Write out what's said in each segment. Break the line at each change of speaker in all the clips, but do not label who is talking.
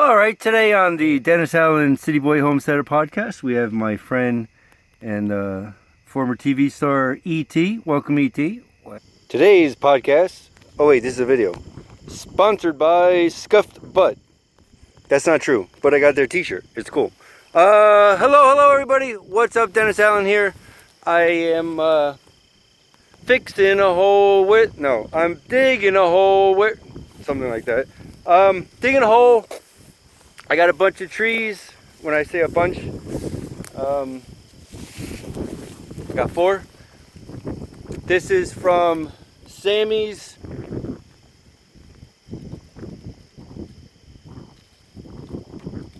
All right, today on the Dennis Allen City Boy Homesteader podcast, we have my friend and former TV star E.T. Welcome, E.T. Today's podcast, oh wait, this is a video, sponsored by Scuffed Butt. That's not true, but I got their t-shirt. It's cool. Hello everybody. What's up? Dennis Allen here. I am fixing a hole with, no, I'm digging a hole with, something like that. Digging a hole. I got a bunch of trees. When I say a bunch, I got 4. This is from Sammy's.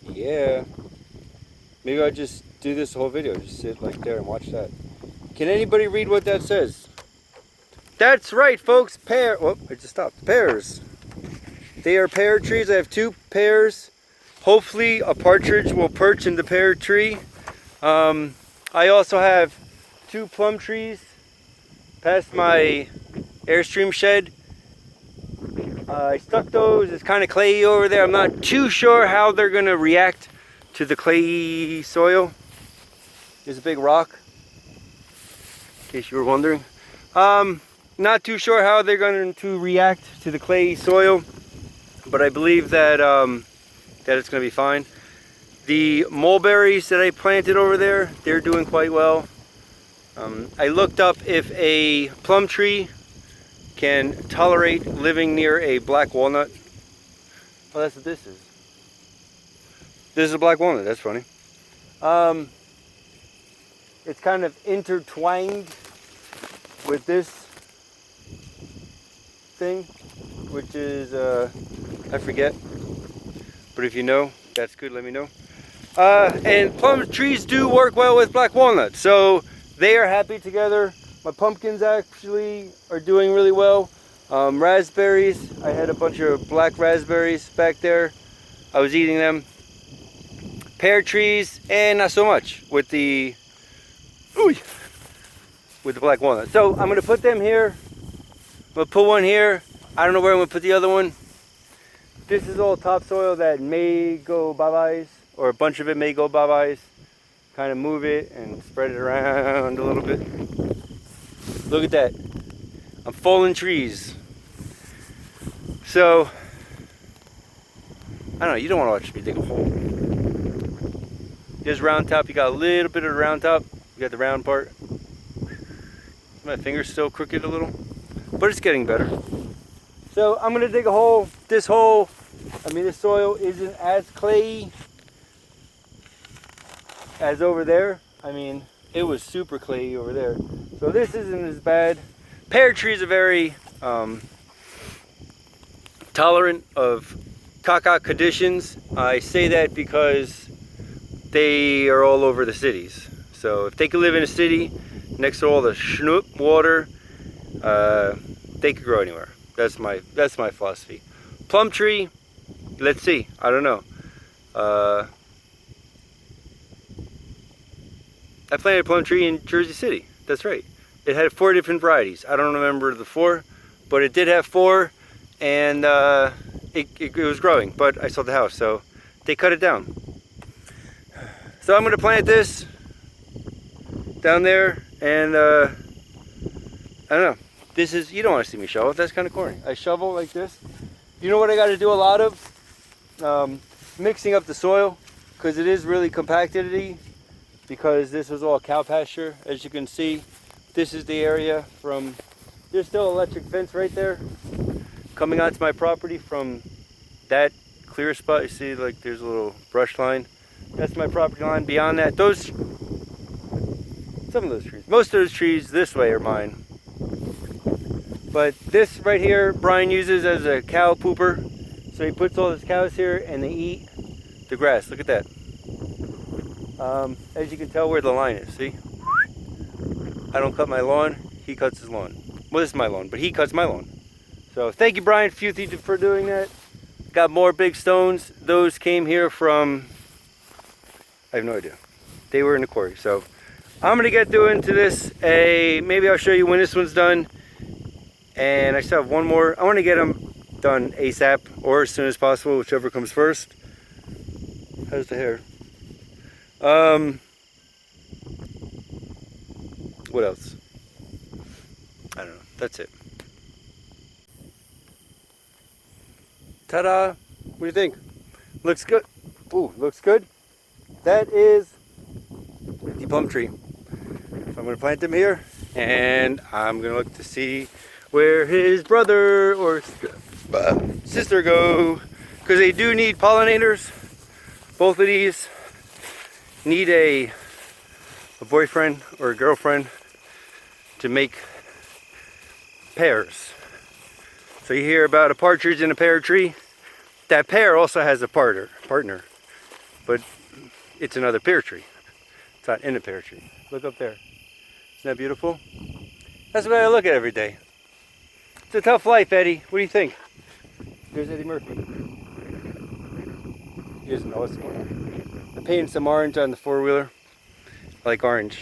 Yeah. Maybe I'll just do this whole video. Just sit like there and watch that. Can anybody read what that says? That's right, folks. Pear. Oh, I just stopped. Pears. They are pear trees. I have 2 pears. Hopefully a partridge will perch in the pear tree. I also have 2 plum trees past my Airstream shed. I stuck those. It's kind of clayey over there. I'm not too sure how they're going to react to the clayey soil. There's a big rock, in case you were wondering. Not too sure how they're going to react to the clayey soil, but I believe that that it's going to be fine. The mulberries that I planted over there, they're doing quite well. I looked up if a plum tree can tolerate living near a black walnut. Oh, that's what this is. This is a black walnut. That's funny. It's kind of intertwined with this thing, which is I forget. But if you know, that's good, let me know. And plum trees do work well with black walnuts, so they are happy together. My pumpkins actually are doing really well. Raspberries, I had a bunch of black raspberries back there. I was eating them. Pear trees, and not so much with the black walnut. So I'm gonna put them here. I'm gonna put one here. I don't know where I'm gonna put the other one. This is all topsoil that may go bye-byes, or a bunch of it may go bye-byes. Kind of move it and spread it around a little bit. Look at that. I'm falling trees. So, I don't know, you don't want to watch me dig a hole. There's round top, you got a little bit of the round top. You got the round part. My finger's still crooked a little, but it's getting better. So I'm gonna dig a hole. This hole, this soil isn't as clayey as over there. It was super clayey over there. So this isn't as bad. Pear trees are very tolerant of caca conditions. I say that because they are all over the cities. So if they could live in a city next to all the schnoop water, they could grow anywhere. That's my philosophy. Plum tree, let's see. I don't know. I planted a plum tree in Jersey City. That's right. It had 4 different varieties. I don't remember the 4, but it did have 4, and it was growing. But I sold the house, so they cut it down. So I'm going to plant this down there, and I don't know. This is, you don't want to see me shovel. That's kind of corny. I shovel like this. You know what I got to do a lot of? Mixing up the soil, because it is really compacted-y, because this was all cow pasture. As you can see, this is the area from, there's still an electric fence right there coming onto my property from that clear spot. You see, like, there's a little brush line. That's my property line. Beyond that, some of those trees, most of those trees this way are mine. But this right here, Brian uses as a cow pooper. So he puts all his cows here and they eat the grass. Look at that. As you can tell where the line is, see? I don't cut my lawn, he cuts his lawn. Well, this is my lawn, but he cuts my lawn. So thank you, Brian Futhy, for doing that. Got more big stones. Those came here from, I have no idea. They were in the quarry. So I'm gonna get into this. Maybe I'll show you when this one's done. And I still have one more. I want to get them done ASAP or as soon as possible, whichever comes first. How's the hair? What else? I don't know. That's it. Ta-da! What do you think? Looks good. Ooh, looks good. That is the plum tree. So I'm going to plant them here, and I'm going to look to see where his brother or sister go, because they do need pollinators. Both of these need a boyfriend or a girlfriend to make pairs. So you hear about a partridge in a pear tree. That pear also has a partner, but it's another pear tree. It's not in a pear tree. Look up there. Isn't that beautiful? That's what I look at every day. It's a tough life, Eddie. What do you think? There's Eddie Murphy. He doesn't know what's going on. I'm painting some orange on the four-wheeler. I like orange.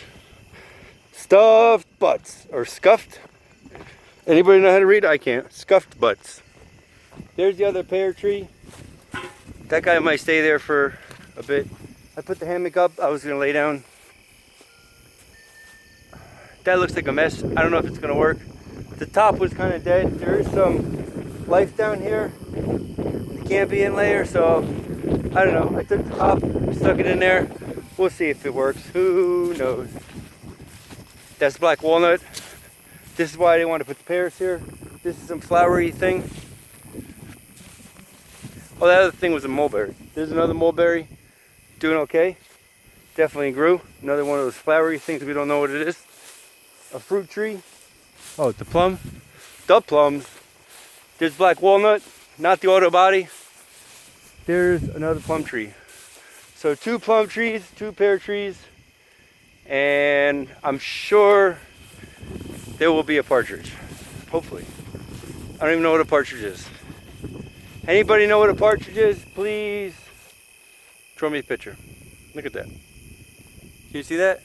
Stuffed butts, or scuffed. Anybody know how to read? I can't. Scuffed butts. There's the other pear tree. That guy might stay there for a bit. I put the hammock up. I was going to lay down. That looks like a mess. I don't know if it's going to work. The top was kind of dead. There is some life down here. It can't be in layer, so I don't know. I took the top, stuck it in there. We'll see if it works. Who knows? That's black walnut. This is why I didn't want to put the pears here. This is some flowery thing. Oh, that other thing was a mulberry. There's another mulberry. Doing okay. Definitely grew. Another one of those flowery things we don't know what it is. A fruit tree. Oh, it's a plum. The plums. There's black walnut. Not the auto body. There's another plum tree. So 2 plum trees, 2 pear trees. And I'm sure there will be a partridge. Hopefully. I don't even know what a partridge is. Anybody know what a partridge is? Please draw me a picture. Look at that. Can you see that?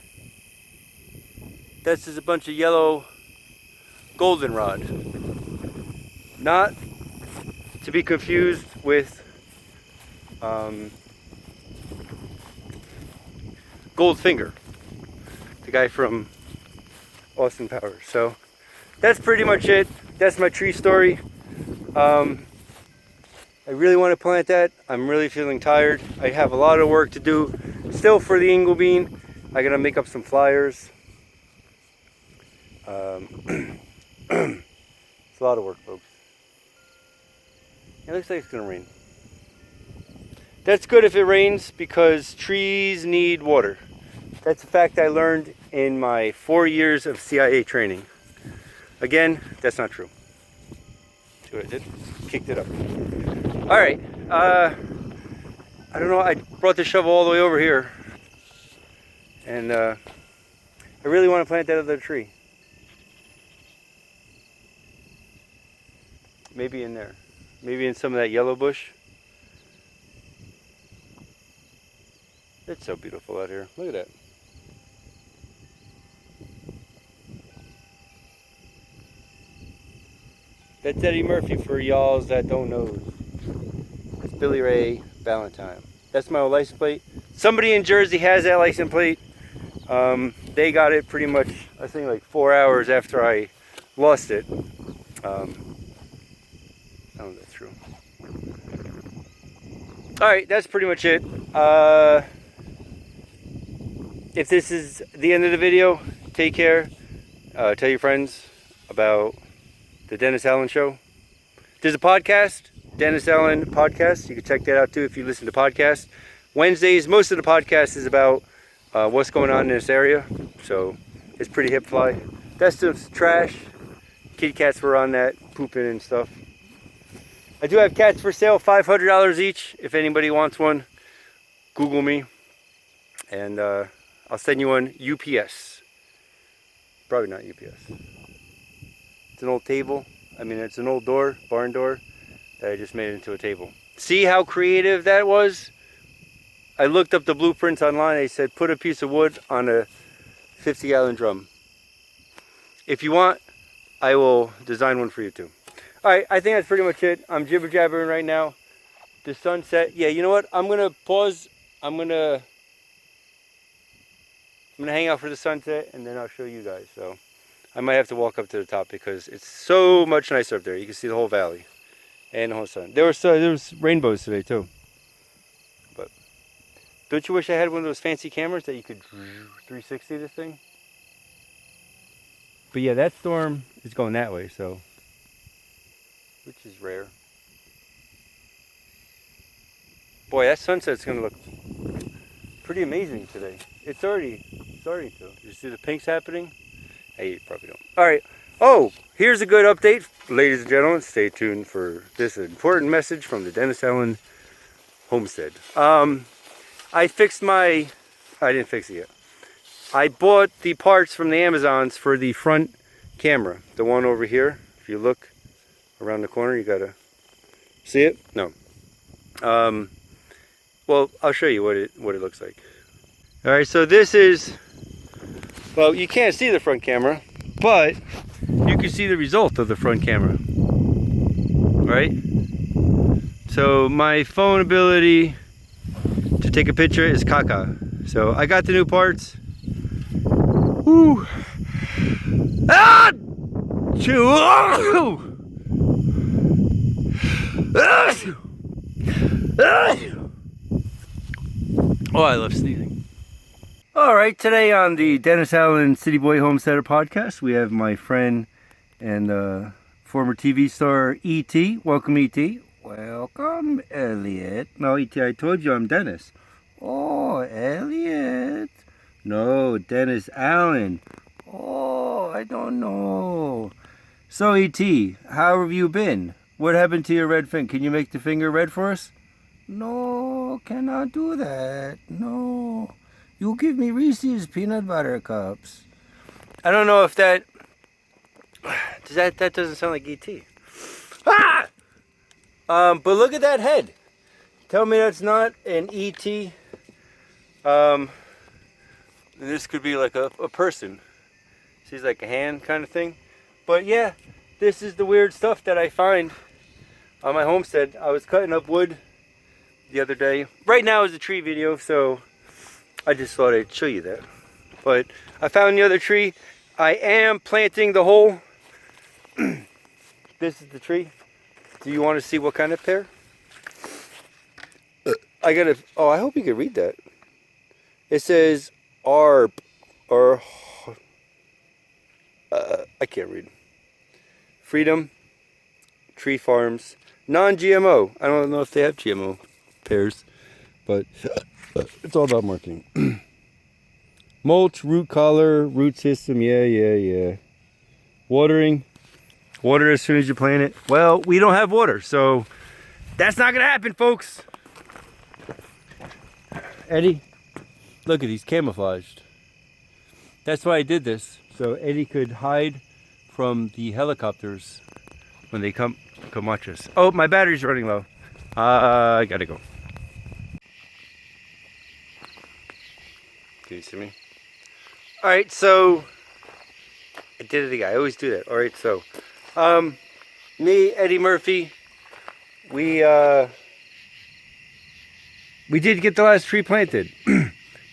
That's just a bunch of yellow goldenrod. Not to be confused with Goldfinger, the guy from Austin Powers. So that's pretty much it. That's my tree story. I really want to plant that. I'm really feeling tired. I have a lot of work to do still for the Inglebean. I gotta make up some flyers. It's a lot of work, folks. It looks like it's gonna rain. That's good if it rains, because trees need water. That's a fact I learned in my 4 years of CIA training. Again, that's not true. See what I did? Kicked it up. All right. I don't know. I brought the shovel all the way over here. And I really want to plant that other tree. Maybe in there. Maybe in some of that yellow bush. It's so beautiful out here. Look at that. That's Eddie Murphy for y'alls that don't know. That's Billy Ray Valentine. That's my old license plate. Somebody in Jersey has that license plate. They got it pretty much, I think, like 4 hours after I lost it. I don't know if that's true. Alright, that's pretty much it. If this is the end of the video, take care. Tell your friends about the Dennis Allen Show. There's a podcast, Dennis Allen Podcast. You can check that out too if you listen to podcasts. Wednesdays, most of the podcast is about what's going on in this area. So it's pretty hip fly. That's just trash. Kitty cats were on that, pooping and stuff. I do have cats for sale, $500 each. If anybody wants one, Google me. And I'll send you one UPS. Probably not UPS. It's an old table. I mean, it's an old door, barn door, that I just made into a table. See how creative that was? I looked up the blueprints online. They said put a piece of wood on a 50-gallon drum. If you want, I will design one for you too. Alright, I think that's pretty much it. I'm jibber-jabbering right now. The sunset. Yeah, you know what? I'm going to pause I'm gonna hang out for the sunset, and then I'll show you guys. So I might have to walk up to the top because it's so much nicer up there. You can see the whole valley and the whole sun. There was rainbows today too. But don't you wish I had one of those fancy cameras that you could 360 this thing? But yeah, that storm is going that way, so which is rare. Boy, that sunset's gonna look pretty amazing today. It's already starting to. You see the pinks happening? Hey, you probably don't. All right. Oh, here's a good update, ladies and gentlemen. Stay tuned for this important message from the Dennis Allen homestead. I didn't fix it yet. I bought the parts from the Amazons for the front camera, the one over here. If you look around the corner, you gotta see it. No. Well, I'll show you what it looks like. All right, so this is, well, you can't see the front camera, but you can see the result of the front camera. Right? So my phone ability to take a picture is caca. So I got the new parts. Woo! Ah! Chew! Oh, I love sneezing. All right, today on the Dennis Allen City Boy Homesteader podcast, we have my friend and former TV star E.T. Welcome, E.T. Welcome, Elliot. No, E.T., I told you I'm Dennis. Oh, Elliot. No, Dennis Allen. Oh, I don't know. So, E.T., how have you been? What happened to your red fin? Can you make the finger red for us? No, cannot do that. No. You give me Reese's peanut butter cups. I don't know if that doesn't sound like E.T. Ah! But look at that head. Tell me that's not an E.T. This could be like a person. She's like a hand kind of thing. But yeah, this is the weird stuff that I find on my homestead. I was cutting up wood the other day. Right now is a tree video, so I just thought I'd show you that. But I found the other tree. I am planting the whole. This is the tree. Do you want to see what kind of pear? Oh, I hope you can read that. It says ARB, or I can't read. Freedom Tree Farms, non-GMO. I don't know if they have GMO pears, but it's all about marketing. Mulch, root collar, root system, yeah. Watering, water as soon as you plant it. Well, we don't have water, so that's not gonna happen, folks. Eddie, look at these camouflaged. That's why I did this, so Eddie could hide from the helicopters when they come watch us. Oh, my battery's running low. I gotta go. Can you see me? All right, so I did it again. I always do that. All right, so me, Eddie Murphy, we did get the last tree planted.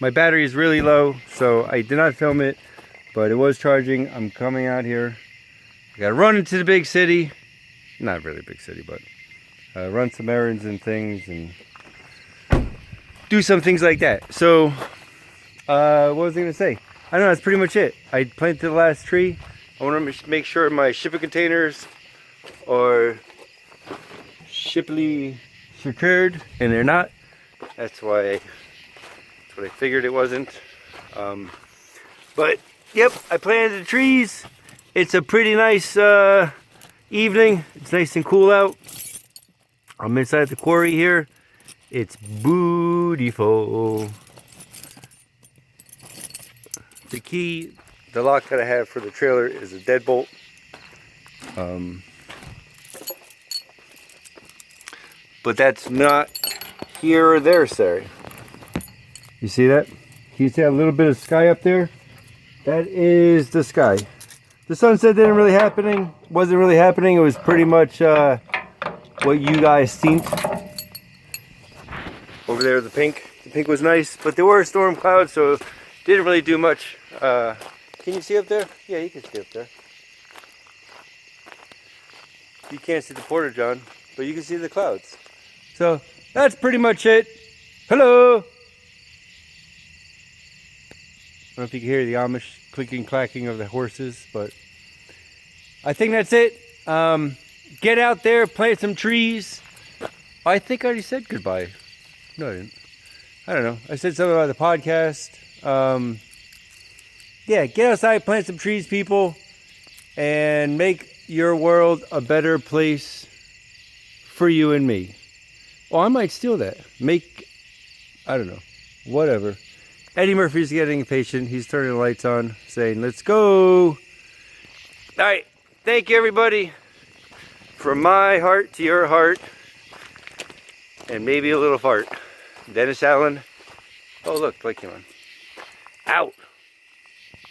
My battery is really low, so I did not film it, but it was charging. I'm coming out here. I gotta run into the big city. Not really big city, but run some errands and things and do some things like that. So, what was I gonna say? I don't know, that's pretty much it. I planted the last tree. I want to make sure my shipping containers are shippily secured, and they're not. That's what I figured it wasn't. But yep, I planted the trees. It's a pretty nice evening. It's nice and cool out. I'm inside the quarry here. It's beautiful. The key, the lock that I have for the trailer is a deadbolt. But that's not here or there, sorry. You see that? Can you see that little bit of sky up there? That is the sky. The sunset wasn't really happening. It was pretty much what you guys seen. Over there, the pink. The pink was nice, but there were storm clouds, so didn't really do much. Can you see up there? Yeah, you can see up there. You can't see the Porta-John, but you can see the clouds. So that's pretty much it. Hello! I don't know if you can hear the Amish clicking, clacking of the horses, but I think that's it. Get out there, plant some trees. I think I already said goodbye. No, I didn't. I don't know. I said something about the podcast. Yeah, get outside, plant some trees, people, and make your world a better place for you and me. Well, I might steal that. I don't know. Whatever. Eddie Murphy's getting impatient. He's turning the lights on, saying, let's go. All right. Thank you, everybody. From my heart to your heart. And maybe a little fart. Dennis Allen. Oh, look, light came on. Out.